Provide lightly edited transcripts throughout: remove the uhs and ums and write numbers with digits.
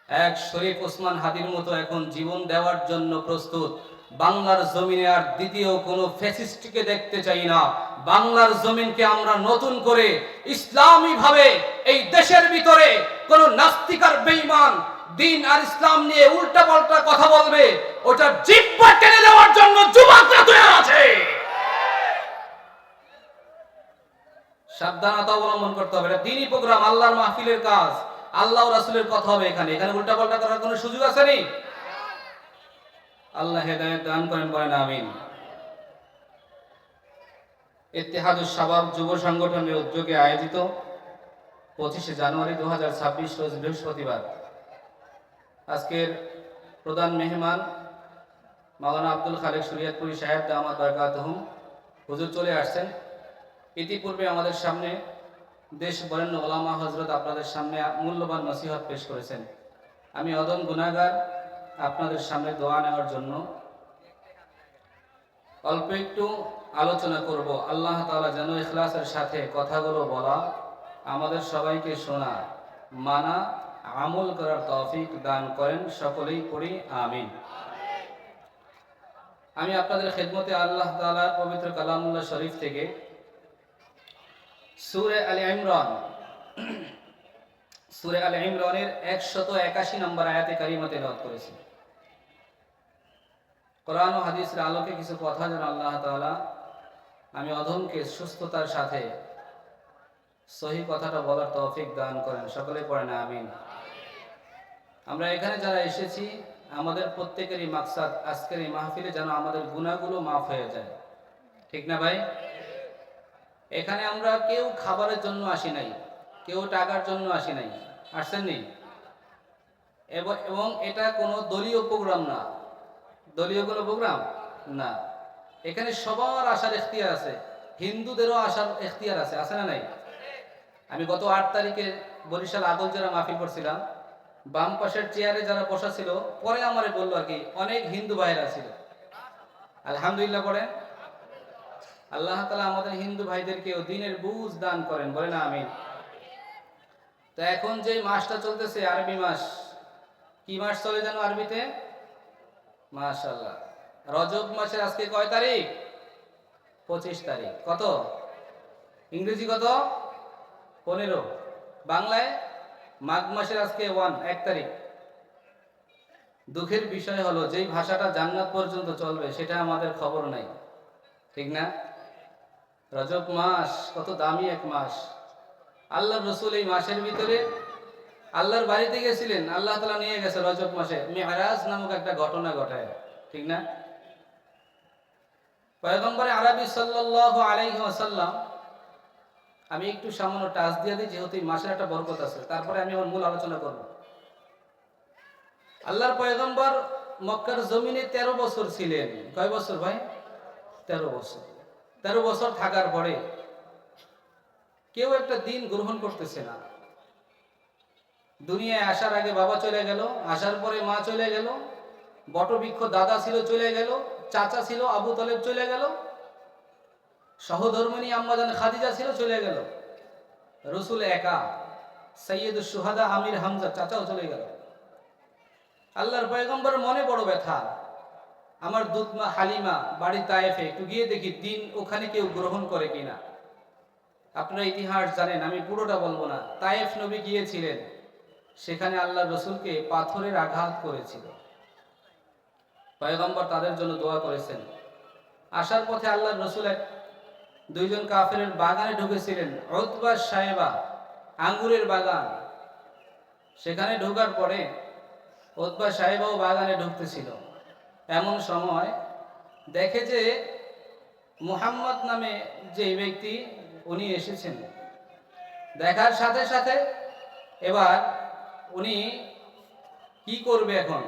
এক শরীফ ওসমান হাদির মতো এখন জীবন দেওয়ার জন্য প্রস্তুত। বাংলার জমিনে আর দ্বিতীয় কোনো ফ্যাসিস্টকে দেখতে চাই না। বাংলার জমিনকে আমরা নতুন করে ইসলামী ভাবে এই দেশের ভিতরে কোন নাস্তিক আর বেঈমান দিন আর ইসলাম নিয়ে উল্টাপাল্টা কথা বলবে, ওটা জিহ্বা টেনে দেওয়ার জন্য যুবকরা তৈরি আছে। সাবধানতা অবলম্বন করতে হবে। এটা দ্বীনি প্রোগ্রাম, আল্লাহর মাহফিলের কাজ, আল্লাহ ও রাসূলের কথা হবে। এখানে উল্টাপাল্টা করার কোনো সুযোগ আছে নি? আল্লাহ হেদায়েত দান করেন, বলেন আমিন। ইত্তেহাদুস শাবাব যুব সংগঠনের উদ্যোগে আয়োজিত 25শে জানুয়ারি 2026 রোজ বৃহস্পতিবার আজকের প্রধান মেহমান মাওলানা আব্দুল খালেক শরীয়তপুরী সাহেব দামাত বারাকাতুহুম হুজুর চলে আসছেন। ইতিপূর্বে আমাদের সামনে দেশ বরেণ্য ওলামা হযরত আপনাদের সামনে মূল্যবান নসিহত পেশ করেছেন। আমি অদম গুনাহগার, আপনাদের সামনে দোয়া নেওয়ার জন্য অল্প একটু আলোচনা করব। আল্লাহ তাআলা যেন ইখলাসের সাথে কথাগুলো বলা, আমাদের সবাইকে শোনা, মানা, আমল করার তৌফিক দান করেন। সকলেই পড়ি আমিন। আমি আপনাদের খেদমতে আল্লাহ তাআলার পবিত্র কালামুল্লাহ শরীফ থেকে সূরা আলে ইমরানের 181 নম্বর আয়াতে কারিমা তেলাওয়াত করেছি। কোরআন ও হাদিসের আলোকে কিছু কথা যেন আল্লাহ তাআলা আমি অধমকে সুস্থতার সাথে সহি কথাটা বলার তৌফিক দান করেন। সকলে পড়েন আমিন। আমরা এখানে যারা এসেছি, আমাদের প্রত্যেকেরই মাকসাদ আজকের এই মাহফিলে যেন আমাদের গুনাহগুলো মাফ হয়ে যায়। ঠিক না ভাই? এখানে আমরা কেউ খাবারের জন্য আসি নাই, কেউ টাকার জন্য আসি নাই। আসছেন নি? এবং এটা কোনো দলীয় প্রোগ্রাম না, দলীয় কোনো প্রোগ্রাম না। এখানে সবার আসার এখতিয়ার আছে, হিন্দুদেরও আসার এখতিয়ার আছে, আছে না নাই? আমি গত 8 তারিখে বরিশাল আদল যারা মাহফিল করছিলাম, বাম পাশের চেয়ারে যারা বসা ছিল, পরে আমারে বললো আর কি অনেক হিন্দু ভাইরা ছিল। আলহামদুলিল্লাহ পড়েন। আল্লাহ তাআলা আমাদের হিন্দু ভাইদেরকেও দ্বীনের বুঝ দান করেন, বলেন আমিন। তো এখন যে মাসটা চলতেছে আরবি মাস, কি মাস চলে জানো আরবিতে? মাশাআল্লাহ, রজব মাসের আজকে কয় তারিখ? 25 তারিখ। কত? ইংরেজি কত? 15। বাংলায় মাঘ মাসের আজকে 1 তারিখ। দুঃখের বিষয় হলো যেই ভাষাটা জান্নাত পর্যন্ত চলবে সেটা আমাদের খবর নাই, ঠিক না? রজব মাস কত দামি এক মাস। আল্লাহর রাসূল এই মাসের ভিতরে আল্লাহর বাড়িতে গেছিলেন, আল্লাহ তাআলা নিয়ে গেছে রজব মাসে মিরাজ নামক একটা ঘটনা ঘটায়, ঠিক না? পয়গম্বর আরবি সাল্লাল্লাহু আলাইহি ওয়াসাল্লাম, আমি একটু সামান্য টাচ দিয়ে দিই যেহেতু এই মাসের একটা বরকত আছে, তারপরে আমি আমার মূল আলোচনা করব। আল্লাহর পয়গম্বর মক্কার জমিনে 13 বছর ছিলেন। কয় বছর ভাই? 13 বছর। 13 বছর থাকার পরে কেউ একটা দিন গ্রহণ করতেছে না। দুনিয়ায় আসার আগে বাবা চলে গেল, আসার পরে মা চলে গেল, বটবৃক্ষ দাদা ছিল চলে গেল, চাচা ছিল আবু তালেব চলে গেল, সহধর্মিণী আম্মাজান খাদিজা ছিল চলে গেল, রাসূল একা, সাইয়্যিদুশ শুহাদা আমির হামজা চাচাও চলে গেল। আল্লাহর পয়গম্বর মনে বড় ব্যথা, আমার দুধমা হালিমা বাড়ি তায়েফে, একটু গিয়ে দেখি দিন ওখানে কেউ গ্রহণ করে কিনা। আপনারা ইতিহাস জানেন, আমি পুরোটা বলবো না। তায়েফ নবী গিয়েছিলেন, সেখানে আল্লাহর রাসূলকে পাথরের আঘাত করেছিল। পয়গম্বর তাদের জন্য দোয়া করেছেন। আসার পথে আল্লাহর রাসূল দুইজন কাফেরের বাগানে ঢুকেছিলেন, উতবা সাইবা, আঙ্গুরের বাগান। সেখানে ঢোকার পরে উতবা সাইবাও বাগানে ঢুকতেছিল। এমন সময় দেখে যে মুহাম্মদ নামে যে ব্যক্তি উনি এসেছেন। দেখার সাথে সাথে এবার উনি কি করবে এখন,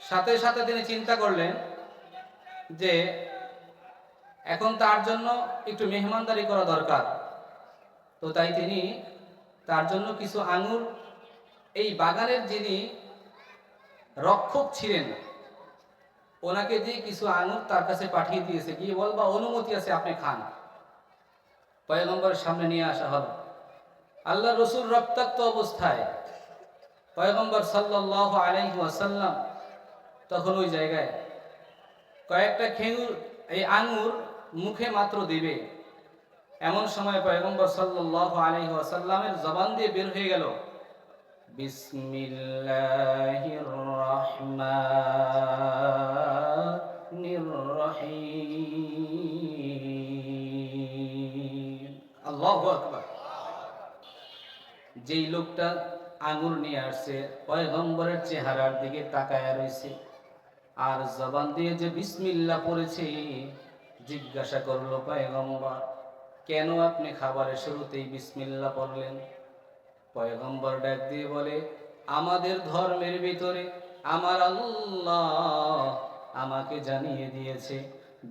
সাথে সাথে তিনি চিন্তা করলেন যে এখন তার জন্য একটু মেহমানদারি করা দরকার। তো তাই তিনি তার জন্য কিছু আঙ্গুর, এই বাগানের যিনি রক্ষক ছিলেন ওনাকে দিয়ে কিছু আঙ্গুর তার কাছে পাঠিয়ে দিয়েছে, গিয়ে বলবা অনুমতি আছে আপনি খান। পয়গম্বরের সামনে নিয়ে আসা হলো। আল্লাহর রাসূল রক্তাক্ত অবস্থায় পয়গম্বর সাল্লাল্লাহু আলাইহি ওয়াসাল্লাম তখন ওই জায়গায় কয়েকটা খেজুর এই আঙ্গুর মুখে মাত্র দিবে, এমন সময় পয়গম্বর সাল্লাল্লাহু আলাইহি ওয়াসাল্লামের জবান দিয়ে বের হয়ে গেল বিসমিল্লাহির রহমানির রহিম। আল্লাহু আকবার। যেই লোকটা আঙ্গুর নিয়ে আসছে পয়গম্বরের চেহারার দিকে তাকায়া রয়েছে আর জবান দিয়ে যে বিসমিল্লাহ পড়েছে, জিজ্ঞাসা করলো পয়গম্বর, কেন আপনি খাবারের শুরুতেই বিসমিল্লাহ পড়লেন? পয়গম্বর ডাক দিয়ে বলে, আমাদের ধর্মের ভিতরে আমার আল্লাহ আমাকে জানিয়ে দিয়েছে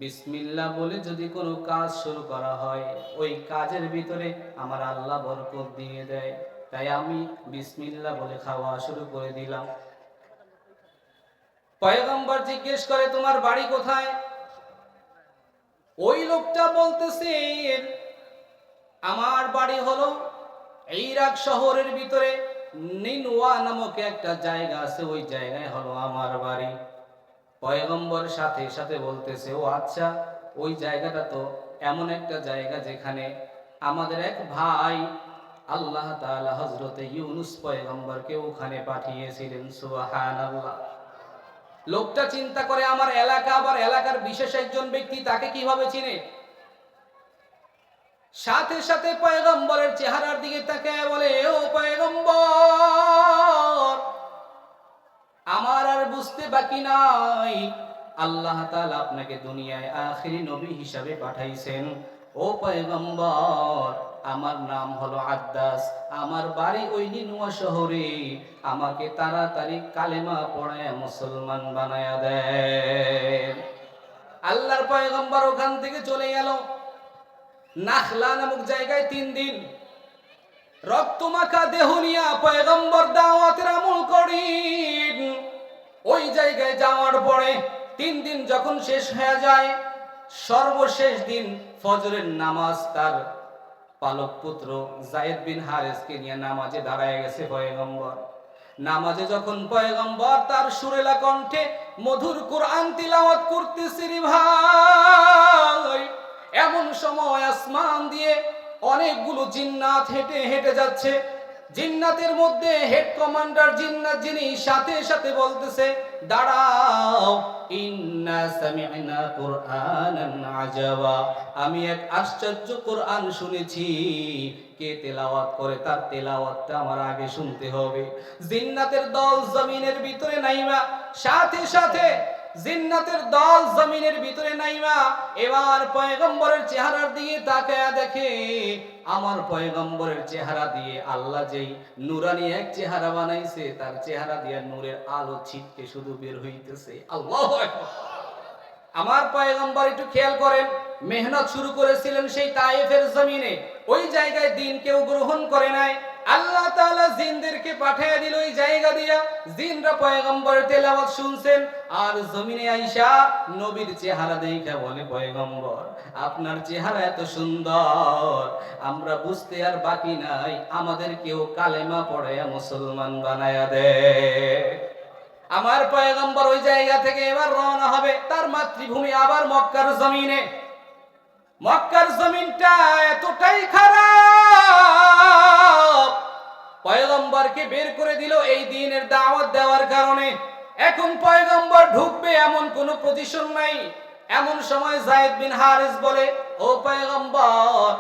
বিসমিল্লাহ বলে যদি কোনো কাজ শুরু করা হয় ওই কাজের ভিতরে আমার আল্লাহ বরকত দিয়ে দেয়, তাই আমি বিসমিল্লাহ বলে খাওয়া শুরু করে দিলাম। পয়গম্বর জিজ্ঞেস করে, তোমার বাড়ি কোথায়? ওই লোকটা বলতেছে, আমার বাড়ি হলো ইরাক শহরের ভিতরে নিনওয়া নামক একটা জায়গা আছে, ওই জায়গায় হলো আমার বাড়ি। পয়গম্বর সাথে সাথে বলতেছে, ও আচ্ছা, ওই জায়গাটা তো এমন একটা জায়গা যেখানে আমাদের এক ভাই আল্লাহ তাআলা হযরতে ইউনুস পয়গম্বরকে ওখানে পাঠিয়েছিলেন। সুবহানাল্লাহ। লোকটা চিন্তা করে, আমার এলাকা, আবার এলাকার বিশেষ একজন ব্যক্তি, তাকে কিভাবে চিনে? সাথে সাথে পয়গম্বরের চেহারার দিকে তাকায় বলে, ও পয়গম্বর, আমার আর বুঝতে বাকি নাই, আল্লাহ তাআলা আপনাকে দুনিয়ায় আখিরি নবী হিসাবে পাঠাইছেন। ও পয়গম্বর, আমার নাম হলো আদ্দাস, আমার বাড়ি ওই নিনুয়া শহরে, আমাকে তাড়াতাড়ি কালেমা পড়ায় মুসলমান বানায়া দেন। আল্লাহর পয়গম্বর ওখান থেকে চলে গেল নাখলা নামক জায়গায়। 3 দিন রক্তমাখা দেহ নিয়া পয়গম্বর দাওয়াতের আমল করেন। ওই জায়গায় যাওয়ার পরে 3 দিন যখন শেষ হয়ে যায়, সর্বশেষ দিন ফজরের নামাজ তার পালক পুত্র যায়েদ বিন হারেসকে নিয়ে নামাজে দাঁড়ায় গেছে পয়গম্বর। নামাজে যখন পয়গম্বর তার সুরেলা কণ্ঠে মধুর কোরআন তিলাওয়াত করতেছে রে ভাই, এমন সময় আসমান দিয়ে অনেকগুলো জিন্নাত হেঁটে হেঁটে যাচ্ছে। জিন্নাতের মধ্যে হেড কমান্ডার জিন্নাত যিনি, সাথে সাথে বলতেছে, দাঁড়াও, ইন্না সামি'না কুরআনান আজাবা, আমি এক আশ্চর্য কোরআন শুনেছি, কে তেলাওয়াত করে তার তেলাওয়াতটা আমার আগে শুনতে হবে। জিন্নাতের দল জমিনের ভিতরে নাইমা, সাথে সাথে জিন্নাতের দল জমিনের ভিতরে নাইমা এবার পয়গম্বরের চেহারার দিকে তাকায়া দেখে, আমার পয়গম্বরের চেহারা দিয়ে আল্লাহ যেই নূরানি এক চেহারা বানাইছে, তার চেহারা দিয়ে নূরের আলো ছিটকে শুধু বের হইতেছে। আল্লাহু আকবার। আমার পয়গম্বর একটু খেয়াল করেন, মেহনত শুরু করেছিলেন সেই তায়েফের জমিনে, ওই জায়গায় দিন কেউ গ্রহণ করে নাই। আল্লাহ তাআলা জিনদেরকে পাঠিয়ে দিল ওই জায়গা দিয়া, জিনরা পয়গম্বরের তেলাওয়াত শুনছেন আর জমিনে আইসা নবীর চেহারা দেখে বলে, পয়গম্বর আপনার চেহারা এত সুন্দর, আমরা বুঝতে আর বাকি নাই, আমাদেরকেও কালেমা পড়ায়া মুসলমান বানায়া দে। আমার পয়গম্বর ওই জায়গা থেকে এবার রওনা হবে তার মাতৃভূমি আবার মক্কার জমিনে। মক্কার জমিনটা এতটাই খারাপ, পয়গম্বরকে বের করে দিল এই দ্বীনের দাওয়াত দেওয়ার কারণে। এখন পয়গম্বর ঢুকবে এমন কোনো পজিশন নাই। এমন সময় যায়েদ বিন হারিস বলে, ও পয়গম্বর,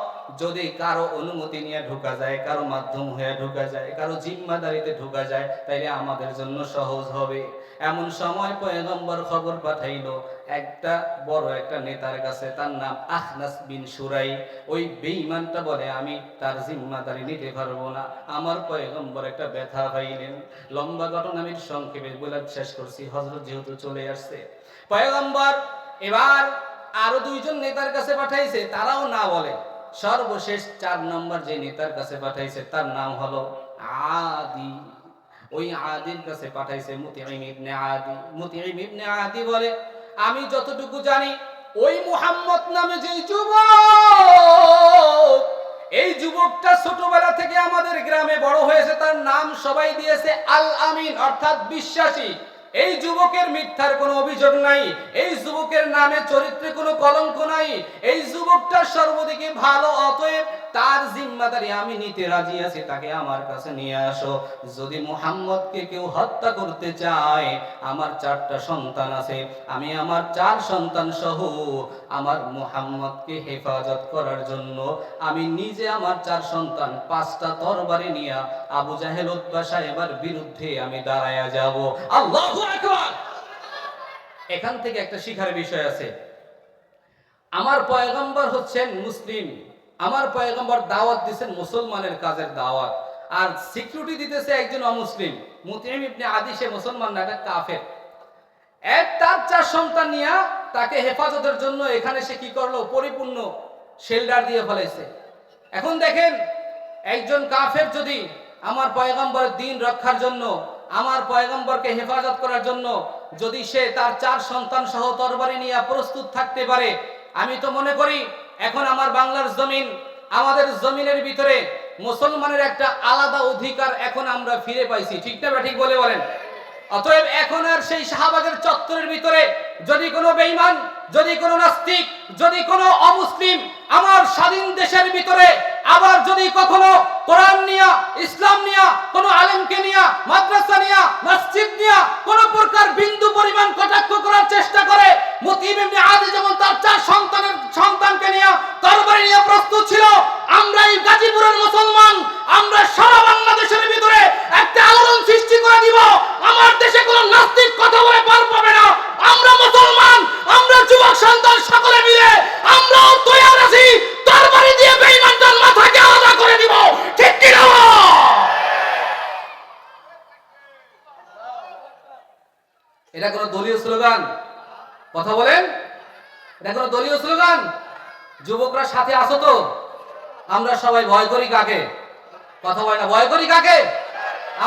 যদি কারো অনুমতি নিয়ে ঢোকা যায়, কারো মাধ্যম হয়ে ঢোকা যায়, কারো জিম্মাদারিতে ঢোকা যায়, তাইলে আমাদের জন্য সহজ হবে। এমন সময় পয়গম্বর খবর পাঠাইলো একটা বড় একটা নেতার কাছে, তার নাম আখনাস বিন সুরাই। ওই বেঈমানটা বলে, আমি তার জিম্মাদারি নিতে পারবো না। আমার পয়গম্বর একটা ব্যথা পাইলেন। লম্বা ঘটনা আমি সংক্ষেপে বলে শেষ করছি, হযরত যেহেতু চলে আসছে। পয়গম্বর এবার আরো 2 জন নেতার কাছে পাঠাইছে, তারাও না বলে। সর্বশেষ 4 নম্বর যে নেতার কাছে পাঠাইছে তার নাম হলো আদি। ওই আদির কাছে পাঠাইছে মুতিঈম ইবনে আদি। মুতিঈম ইবনে আদি বলে, আমি যতটুকু জানি ওই মুহাম্মদ নামে যে যুবক এই যুবকটা ছোটবেলা থেকে আমাদের গ্রামে বড় হয়েছে, তার নাম সবাই দিয়েছে আল আমিন, অর্থাৎ বিশ্বাসী। এই যুবকের মিথ্যার কোনো অভিযোগ নাই, এই যুবকের নামে চরিত্রে কোনো কলঙ্ক নাই, এই যুবকটা সর্বদিকে ভালো। অতএব তার জিম্মাদারি আমি নিতে রাজি আছি, তাকে আমার কাছে নিয়ে আসো। যদি মুহাম্মদকে কেউ হত্যা করতে চায়, আমার 4টা সন্তান আছে, আমি আমার 4 সন্তান সহ আমার মুহাম্মদকে হেফাজত করার জন্য আমি নিজে আমার 4 সন্তান 5টা তরবারি নিয়ে আবু জাহেল উতবা সাহেবের বিরুদ্ধে আমি দাঁড়ায়া যাব। আল্লাহু আকবার। এখান থেকে একটা শিখার বিষয় আছে। আমার পয়গম্বর হচ্ছেন মুসলিম, আমার পয়গম্বর দাওয়াত দিবেন মুসলমানের কাজের দাওয়াত, আর সিকিউরিটি দিতেছে একজন অমুসলিম। মুতিম ইবনে আদি সে মুসলমান না, এটা কাফের। তার 4 সন্তান নিয়ে তাকে হেফাজতের জন্য এখানে সে কি করলো, পরিপূর্ণ শেল্টার দিয়ে ফেলেছে। এখন দেখেন, একজন কাফের যদি আমার পয়গম্বরের দ্বীন রক্ষার জন্য, আমার পয়গম্বরকে হেফাজত করার জন্য যদি সে তার 4 সন্তান সহ তরবারি নিয়ে প্রস্তুত থাকতে পারে, আমি তো মনে করি এখন আমার বাংলার জমিন, আমাদের জমিনের ভিতরে মুসলমানের একটা আলাদা অধিকার এখন আমরা ফিরে পাইছি। ঠিক না ঠিক বলে বলেন? অতএব এখন আর সেই শাহবাগের চত্বরের ভিতরে যদি কোনো বেঈমান, যদি কোনো নাস্তিক, যদি কোনো অমুসলিম আমার স্বাধীন দেশের ভিতরে আবার যদি কখনো কোরআন নিয়া, ইসলাম নিয়া, কোনো আলেমকে নিয়া, মাদ্রাসা নিয়া, মসজিদ নিয়া কোনো প্রকার বিন্দু পরিমাণ কটাক্ষ করার চেষ্টা করে, মুতিম ইবনে আদি যেমন তার 4 সন্তানকে নিয়া তরবারি নিয়ে প্রস্তুত ছিল, আমরা এই গাজীপুরের মুসলমান আমরা সারা বাংলাদেশের ভিতরে একটা আলোড়ন সৃষ্টি করে দিব। আমার দেশে কোনো নাস্তিক কথা বলে পার পাবে না। আমরা মুসলমান, আমরা যুবক সন্তান সকলে মিলে আমরাও তৈরি আছি, তরবারি দিয়ে বেঈমানদের মাথাকে আলাদা করে দিব। ঠিক কি না? এটা কোনো দলীয় স্লোগান? কথা বলেন, এটা কোনো দলীয় স্লোগান? যুবকরা সাথে আসো তো? আমরা সবাই ভয় করি কাকে? কথা বলে না, ভয় করি কাকে?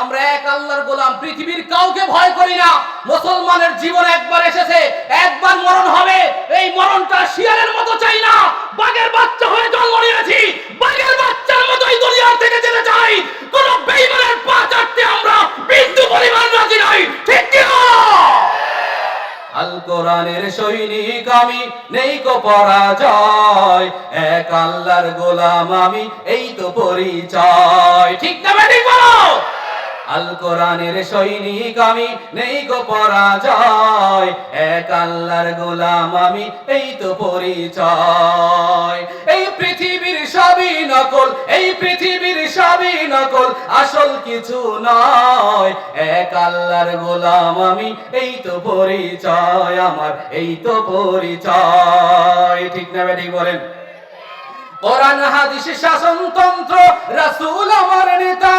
আমরা এক আল্লাহর গোলাম, পৃথিবীর কাউকে ভয় করি না। মুসলমানের জীবন একবার এসেছে, একবার মরণ হবে। এই মরণটা শিয়ালের মতো চাই না, বাঘের বাচ্চা হয়ে জন্ম নিয়েছি, বাঘের বাচ্চার মতোই দুনিয়া থেকে যেতে চাই। কোন বেঈমানের পা চাটতে আমরা বিন্দু পরিমাণ রাজি নই। ঠিক কি না? আল কোরআনের সৈনিক আমি, নেই কো পরাজয়, এক আল্লাহর গোলাম আমি, এই তো পরিচয়। ঠিক না ঠিক বলো? আল কোরআনের সৈনিক আমি, নেই কো পরাজয়, এক আল্লাহর গোলাম আমি, এই তো পরিচয়। এই পৃথিবীর সবই নকল, এই পৃথিবীর সবই নকল, আসল কিছু নয়, এক আল্লাহর গোলাম আমি, এই তো পরিচয় আমার, এই তো পরিচয়। ঠিক না ঠিক বলেন? কোরআন হাদিস শাসনতন্ত্র, রাসূল আমার নেতা,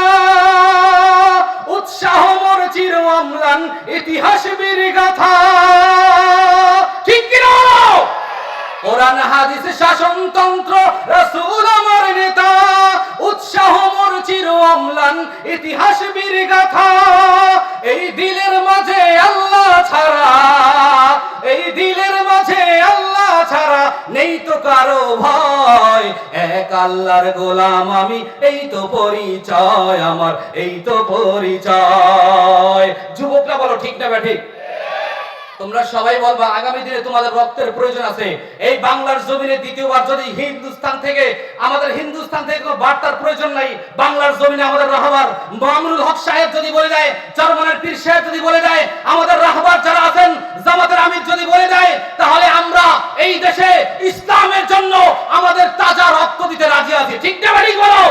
উৎসাহ মোর চির অম্লান, ইতিহাস বীর গাথা। ঠিক কি না? কোরআন হাদিস শাসনতন্ত্র, রাসূল আমার নেতা, উৎসাহ মোর চির অম্লান, ইতিহাস বীর গাথা। এই দিলের মাঝে আল্লাহ ছাড়া, এই দিলের মাঝে আল্লাহ ছাড়া নেই তো কারো ভয়, এক আল্লাহর গোলাম আমি, এই তো পরিচয় আমার, এই তো পরিচয়। যুবকরা বলো ঠিক না ঠিক? তোমরা সবাই বলবা আগামী দিনে তোমাদের রক্তের প্রয়োজন আছে। এই বাংলার জমিনে দ্বিতীয়বার যদি হিন্দুস্তান থেকে, আমাদের হিন্দুস্তান থেকে কোনো বার্তার প্রয়োজন নাই, বাংলার জমিনে আমাদের রাহবার মামুনুল হক সাহেব যদি বলে দেয়, জার্মানের পীর সাহেব যদি বলে দেয়, আমাদের রাহবার যারা আছেন জামাতের আমির যদি বলে দেয়, তাহলে আমরা এই দেশে ইসলামের জন্য আমাদের তাজা রক্ত দিতে রাজি আছি। ঠিক না ঠিক বলো?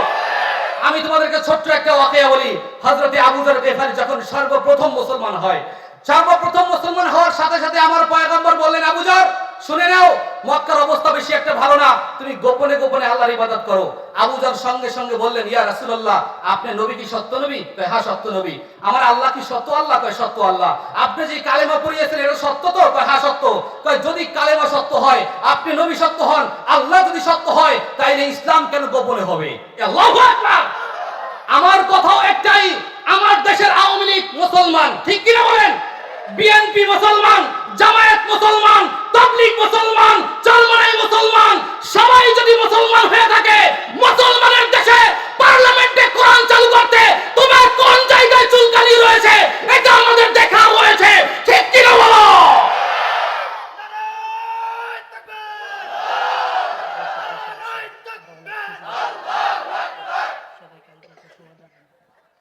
আমি তোমাদেরকে ছোট্ট একটা ওয়াকিয়া বলি। হযরতে আবু যর গিফারী যখন সর্বপ্রথম মুসলমান হয়, সর্বপ্রথম মুসলমান হওয়ার সাথে সাথে আমার পয়গম্বর বললেন, আবু যর শুনে নাও, মক্কার অবস্থা বেশি একটা ভালো না, তুমি গোপনে গোপনে আল্লাহর ইবাদত করো। আবু যর সঙ্গে সঙ্গে বললেন, ইয়া রাসূলুল্লাহ, আপনি নবী কি সত্য নবী? কয় হ্যাঁ সত্য নবী। আমার আল্লাহ কি সত্য আল্লাহ? কয় সত্য আল্লাহ। আপনি যে কালেমা পড়িয়েছেন এটা সত্য তো? কয় হ্যাঁ সত্য। কয় যদি কালেমা সত্য হয়, আপনি নবী সত্য হন, আল্লাহ যদি সত্য হয়, তাইলে ইসলাম কেন গোপনে হবে? আল্লাহু আকবার। আমার কথাও একটাই, আমার দেশের আওয়ামী লীগ মুসলমান, ঠিক কি না বলেন? বিএনপি মুসলমান, জামায়াত মুসলমান, তাবলীগ মুসলমান, চরমনাই মুসলমান, সবাই যদি মুসলমান হয়ে থাকে, মুসলমানের দেশে পার্লামেন্টে কোরআন চালু করতে তোমার কোন জায়গায় চুলকানি রয়েছে এটা আমাদের দেখা রয়েছে, ঠিক কি না বলো?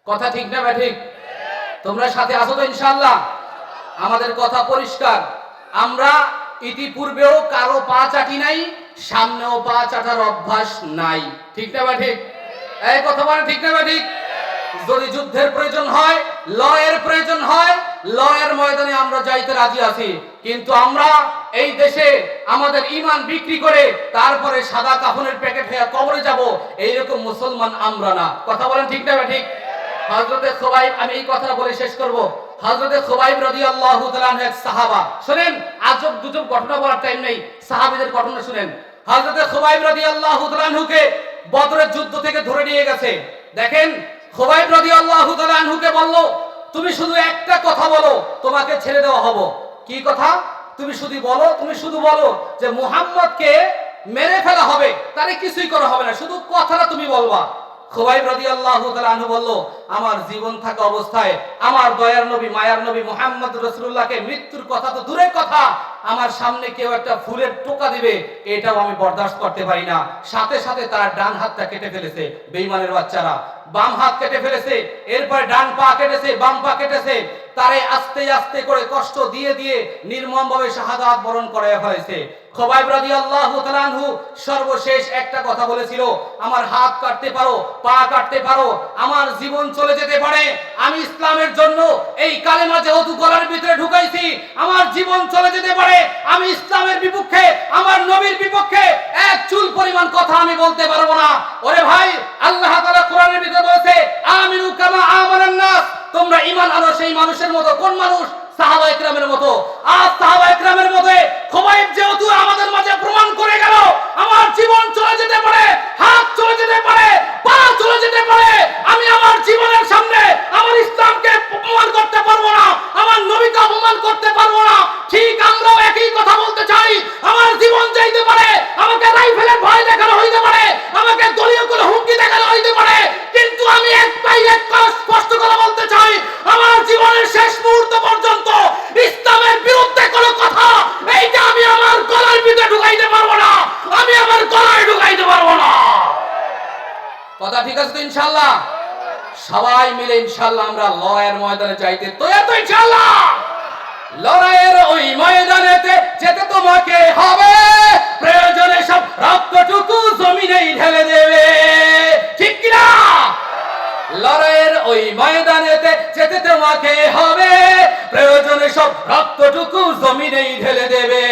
কথা ঠিক না ঠিক? তোমরা সাথে আসো তো ইনশাআল্লাহ? আমাদের কথা পরিষ্কার, আমরা ইতিপূর্বেও কারো পা চাটি নাই, সামনেও পা চাটার অভ্যাস নাই, ঠিক না ঠিক? এই কথা বলে ঠিক না ঠিক? যদি যুদ্ধের প্রয়োজন হয়, লড়াইয়ের প্রয়োজন হয়, লড়াইয়ের ময়দানে আমরা যাইতে রাজি আছি, কিন্তু আমরা এই দেশে আমাদের ঈমান বিক্রি করে তারপরে সাদা কাফনের প্যাকেট হয়ে কবরে যাব, এইরকম মুসলমান আমরা না। কথা বলেন ঠিক না ঠিক? হযরতে খুবাইব, আমি এই কথাটা বলে শেষ করব। হযরতে খুবাইব রাদিয়াল্লাহু তাআলা আনহু এক সাহাবা, শুনেন, আজব দুজব ঘটনা বলার টাইম নেই, সাহাবীদের ঘটনা শুনেন। হযরতে খুবাইব রাদিয়াল্লাহু তাআলা আনহুকে বদরের যুদ্ধ থেকে ধরে নিয়ে গেছে। দেখেন, খুবাইব রাদিয়াল্লাহু তাআলা আনহুকে বলল, তুমি শুধু একটা কথা বলো, তোমাকে ছেড়ে দেওয়া হবে। কি কথা? তুমি শুধু বলো যে মুহাম্মদকে মেরে ফেলা হবে, তারে কিছুই করা হবে না, শুধু কথাটা তুমি বলবা। খুবাইব রাদিয়াল্লাহু তাআলা আনহু বলল, আমার জীবন থাকা অবস্থায় আমার দয়ার নবী, মায়ার নবী মুহাম্মদ রাসূলুল্লাহকে মৃত্যুর কথা তো দূরের কথা, আমার সামনে কেউ একটা ফুলের টোকা দিবে এটাও আমি বরদাস্ত করতে পারি না। সাথে সাথে তার ডান হাতটা কেটে ফেলেছে বেঈমানের বাচ্চারা, বাম হাত কেটে ফেলেছে, এরপর ডান পা কেটেছে, বাম পা কেটেছে, তারে আস্তে আস্তে করে কষ্ট দিয়ে দিয়ে নির্মমভাবে শাহাদাত বরণ করায় ফেলেছে। খুবাইব রাদিয়াল্লাহু তাআলা আনহু সর্বশেষ একটা কথা বলেছিল, আমার হাত কাটতে পারো, পা কাটতে পারো, আমার জীবন চলে যেতে পারে, আমি ইসলামের জন্য এই কালেমা যেহেতু গলার ভিতরে ঢুকাইছি, আমার জীবন চলে যেতে পারে, আমি ইসলামের বিপক্ষে, আমার নবীর বিপক্ষে এক চুল পরিমাণ কথা আমি বলতে পারবো না। ওরে ভাই, আল্লাহ তাআলা কোরআনের ভিতরে বলেছে, আমিনু কামা আমানান নাস, তোমরা ঈমান আনো সেই মানুষের মতো। কোন মানুষ? সাহাবা ইকরামের মতো। আর সাহাবা ইকরামের মধ্যে খুবাইব যেহেতু আমাদের মাঝে প্রমাণ করে গেল, আমার জীবন চলে যেতে পারে, হাত চলে যেতে পারে, পা চলে যেতে পারে, আমি আমার জীবনের সামনে আমার ইসলামকে অপমান করতে পারবো না, আমার নবীকে অপমান করতে পারবো না। ঠিক আমরাও একই কথা বলতে চাই, আমার জীবন যাইতে পারে, আমাকে রাইফেলের ভয় দেখানো হইতে পারে, আমাকে দলীয় কোনো হুমকি দেখানো হইতে পারে, কিন্তু আমি একটাই একটা স্পষ্ট কথা বলতে চাই, আমার জীবনের শেষ মুহূর্ত পর্যন্ত ইসলামের বিরুদ্ধে কোনো কথা এইটা আমি আমার গলার ভিতরে ঢুকাইতে পারবো না, আমি আমার গলায় ঢুকাইতে পারবো না। কথা ঠিক আছে তো ইনশাআল্লাহ? সবাই মিলে ইনশাআল্লাহ আমরা লড়াইয়ের ময়দানে যাইতে তৈরি তো ইনশাআল্লাহ? লড়াইয়ের ওই ময়দানেতে যেতে তোমাকে হবে, প্রয়োজনে সব রক্তটুকু জমিনেই ঢেলে দেবে, ঠিক কি না? লড়াইয়ের ওই ময়দানেতে যেতে তোমাকে হবে, প্রয়োজনে সব রক্তটুকু জমিনেই ঢেলে দেবে,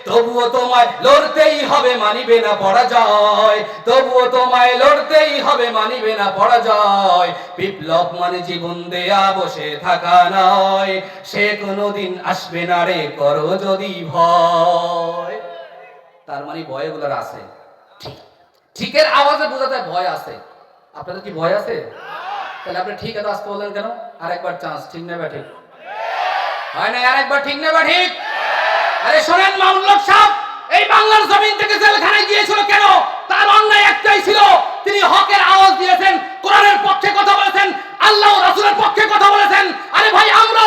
তবুও তোমায় লড়তেই হবে, মানিবে না পরাজয়, তবুও তোমায় লড়তেই হবে, মানিবে না পরাজয়। বিপ্লব মানে জীবন দেয়া বসে থাকা নয়, সে কোনোদিন আসবে না রে করো যদি ভয়। তার মানে ভয় এগুলোর আছে, ঠিকের আওয়াজে বোঝা যায় ভয় আছে। আপনাদের কি ভয় আছে? তাহলে আপনি ঠিক এত আসতে বললেন কেন? আরেকবার চান্স, ঠিক না বা ঠিক? হয় না আরেকবার, ঠিক না বা ঠিক? আরে শোনেন, মামুনুল হক সাহেব এই বাংলার জমিন থেকে জেলখানায় গিয়েছিল কেন? তার অন্যায় একটাই ছিল, তিনি হকের আওয়াজ দিয়েছেন, কোরআনের পক্ষে কথা বলেছেন, আল্লাহ ও রাসূলের পক্ষে কথা বলেছেন। আরে ভাই, আমরা